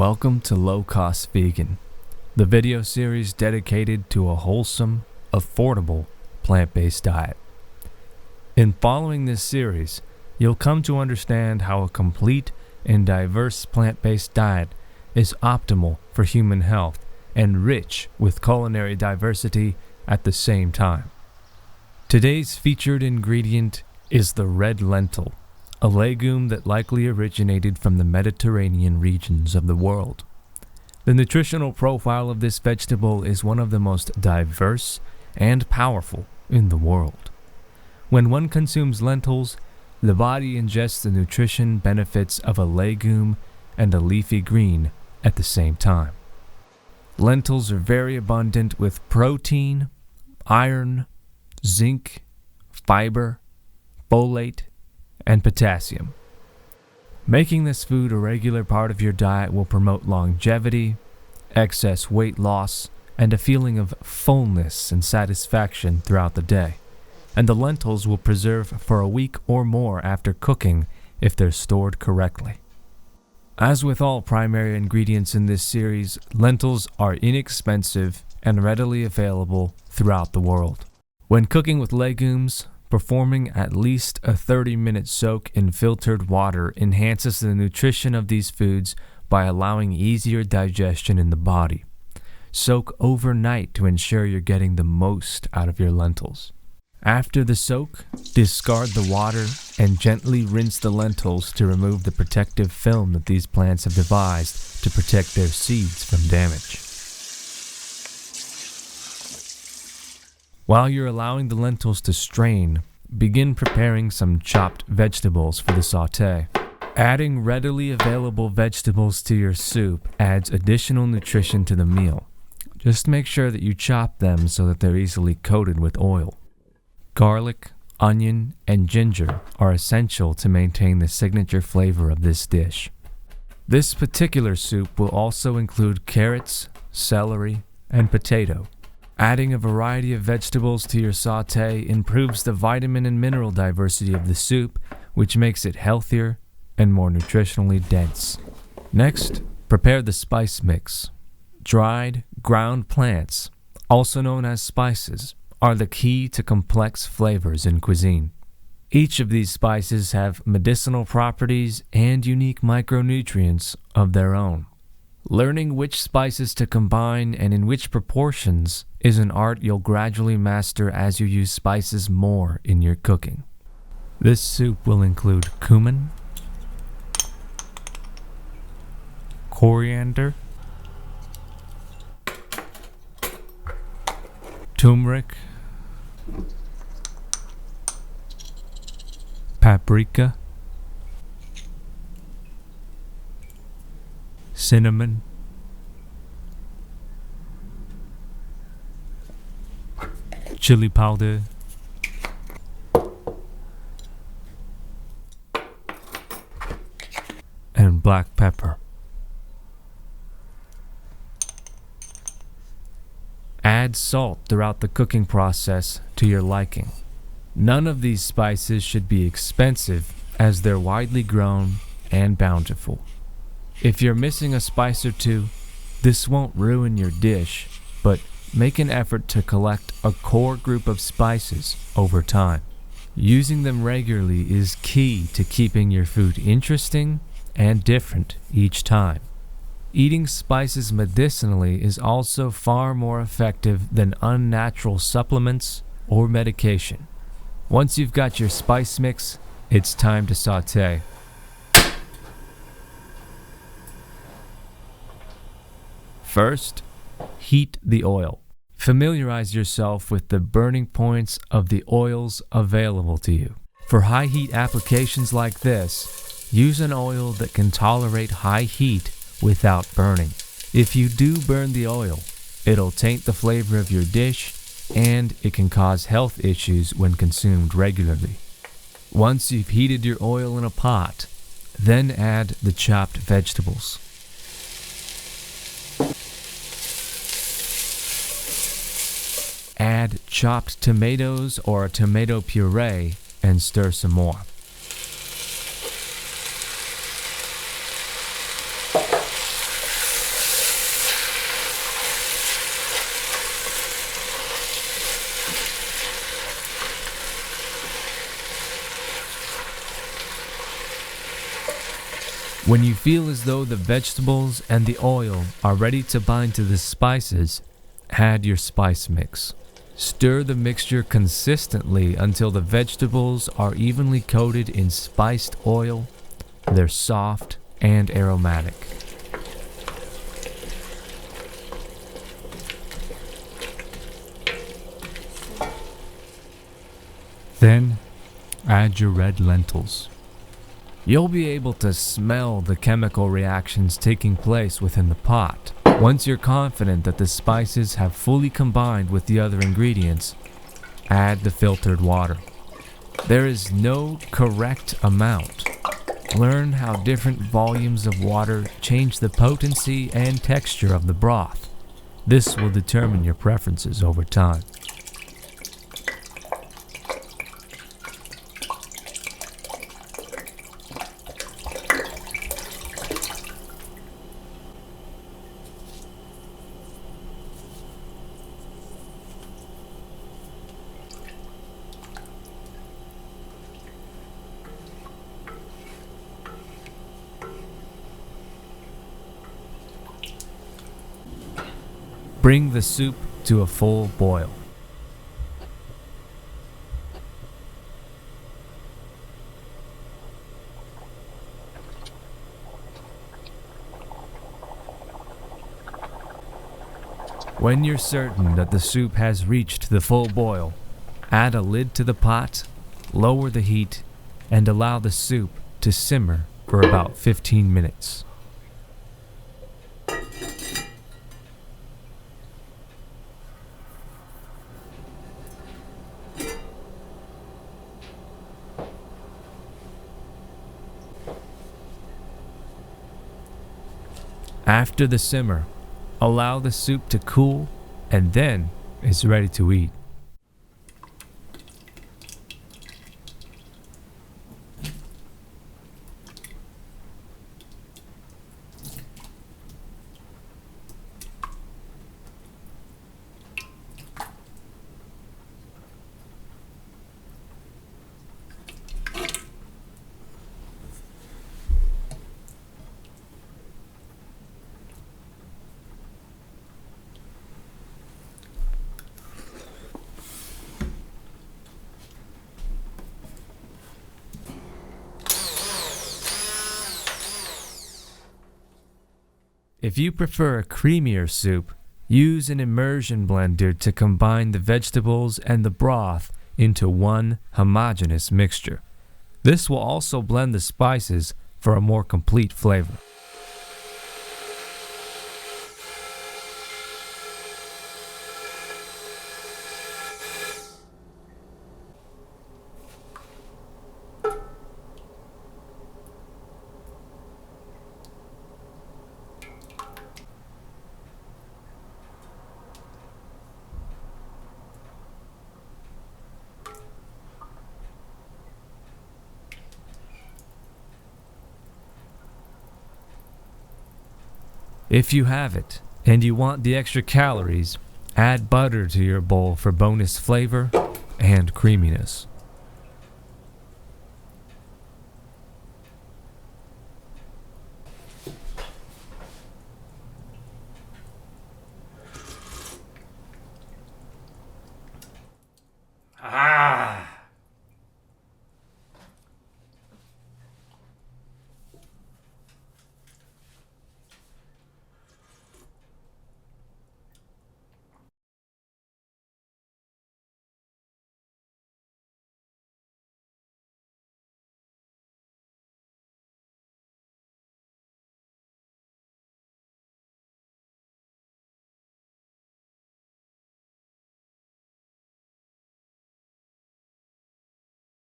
Welcome to Low Cost Vegan, the video series dedicated to a wholesome, affordable, plant-based diet. In following this series, you'll come to understand how a complete and diverse plant-based diet is optimal for human health and rich with culinary diversity at the same time. Today's featured ingredient is the red lentil, a legume that likely originated from the Mediterranean regions of the world. The nutritional profile of this vegetable is one of the most diverse and powerful in the world. When one consumes lentils, the body ingests the nutrition benefits of a legume and a leafy green at the same time. Lentils are very abundant with protein, iron, zinc, fiber, folate, and potassium. Making this food a regular part of your diet will promote longevity, excess weight loss, and a feeling of fullness and satisfaction throughout the day. And the lentils will preserve for a week or more after cooking if they're stored correctly. As with all primary ingredients in this series, lentils are inexpensive and readily available throughout the world. When cooking with legumes, performing at least a 30-minute soak in filtered water enhances the nutrition of these foods by allowing easier digestion in the body. Soak overnight to ensure you're getting the most out of your lentils. After the soak, discard the water and gently rinse the lentils to remove the protective film that these plants have devised to protect their seeds from damage. While you're allowing the lentils to strain, begin preparing some chopped vegetables for the saute. Adding readily available vegetables to your soup adds additional nutrition to the meal. Just make sure that you chop them so that they're easily coated with oil. Garlic, onion, and ginger are essential to maintain the signature flavor of this dish. This particular soup will also include carrots, celery, and potato. Adding a variety of vegetables to your saute improves the vitamin and mineral diversity of the soup, which makes it healthier and more nutritionally dense. Next, prepare the spice mix. Dried, ground plants, also known as spices, are the key to complex flavors in cuisine. Each of these spices have medicinal properties and unique micronutrients of their own. Learning which spices to combine and in which proportions is an art you'll gradually master as you use spices more in your cooking. This soup will include cumin, coriander, turmeric, paprika, cinnamon, chili powder, and black pepper. Add salt throughout the cooking process to your liking. None of these spices should be expensive as they're widely grown and bountiful. If you're missing a spice or two, this won't ruin your dish, but make an effort to collect a core group of spices over time. Using them regularly is key to keeping your food interesting and different each time. Eating spices medicinally is also far more effective than unnatural supplements or medication. Once you've got your spice mix, it's time to saute. First, heat the oil. Familiarize yourself with the burning points of the oils available to you. For high heat applications like this, use an oil that can tolerate high heat without burning. If you do burn the oil, it'll taint the flavor of your dish and it can cause health issues when consumed regularly. Once you've heated your oil in a pot, then add the chopped vegetables. Add chopped tomatoes or a tomato puree and stir some more. When you feel as though the vegetables and the oil are ready to bind to the spices, add your spice mix. Stir the mixture consistently until the vegetables are evenly coated in spiced oil. They're soft and aromatic. Then, add your red lentils. You'll be able to smell the chemical reactions taking place within the pot. Once you're confident that the spices have fully combined with the other ingredients, add the filtered water. There is no correct amount. Learn how different volumes of water change the potency and texture of the broth. This will determine your preferences over time. Bring the soup to a full boil. When you're certain that the soup has reached the full boil, add a lid to the pot, lower the heat, and allow the soup to simmer for about 15 minutes. After the simmer, allow the soup to cool, and then it's ready to eat. If you prefer a creamier soup, use an immersion blender to combine the vegetables and the broth into one homogeneous mixture. This will also blend the spices for a more complete flavor. If you have it, and you want the extra calories, add butter to your bowl for bonus flavor and creaminess.